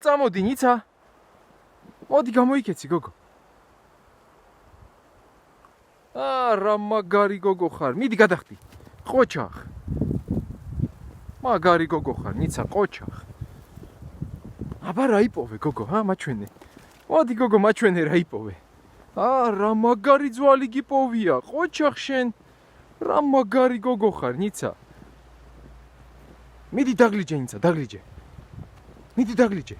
წამოდი ნიცა. მოდი გამოიქეცი გოგო. რა მაგარი გოგო ხარ. მიდი გადახდი. ყოჩახ. მაგარი გოგო ხარ, ნიცა ყოჩახ. აბა რა იპოვე გოგო, მაჩვენე. მოდი გოგო მაჩვენე რა იპოვე. რა მაგარი ძვალი გიპოვია. ყოჩახ შენ. რა მაგარი გოგო ხარ, ნიცა. მიდი დაგლიჯე ნიცა, დაგლიჯე. მიდი დაგლიჯე.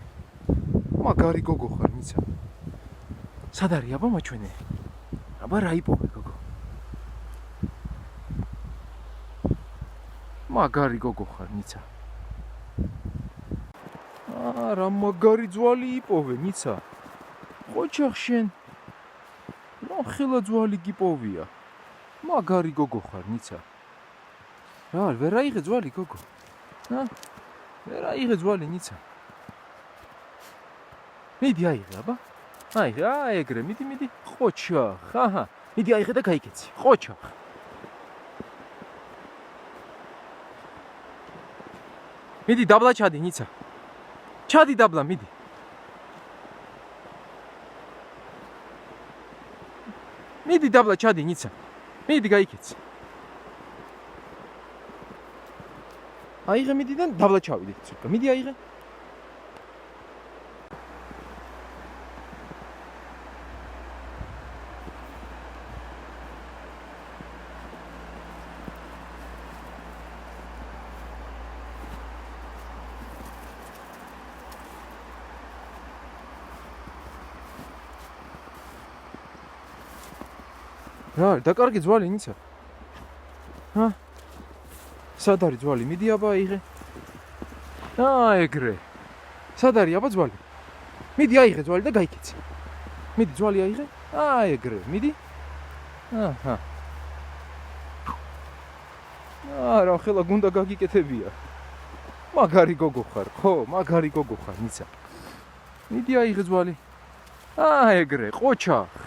მაგარი გოგო ხარ, ნიცა. სად არის აბა მაჩვენე. აბა რა იპოვე გოგო. მაგარი გოგო ხარ, ნიცა. რა მაგარი ძვალი იპოვე, ნიცა. ყოჩახ შენ. რა ხელა ძვალი გიპოვია. მაგარი გოგო ხარ, ნიცა. ვერ აიღე ძვალი გოგო. ვერ აიღე ძვალი, ნიცა. მიდი აიღე, აბა. აიღე, ეგრე, მიდი. ყოჩახ, მიდი აიღე და გაიქეცი. ყოჩახ. მიდი დაბლა ჩადი, ნიცა. ჩადი დაბლა, მიდი. მიდი დაბლა ჩადი, ნიცა. მიდი გაიქეცი. აიღე მიდი და დაბლა ჩავიდე, ცოტა. მიდი აიღე. დაკარგი ძვალი, ნიცა. სად არის ძვალი? მიდი აბა აიღე. ეგრე. სად არის აბა ძვალი? მიდი აიღე ძვალი და გაიქეცი. მიდი ძვალი აიღე. ეგრე, მიდი. რა ხელა გუნდა გაგიკეთებია. მაგარი გოგო ხარ, ხო, მაგარი გოგო ხარ, ნიცა. მიდი აიღე ძვალი. ეგრე, ყოჩახ.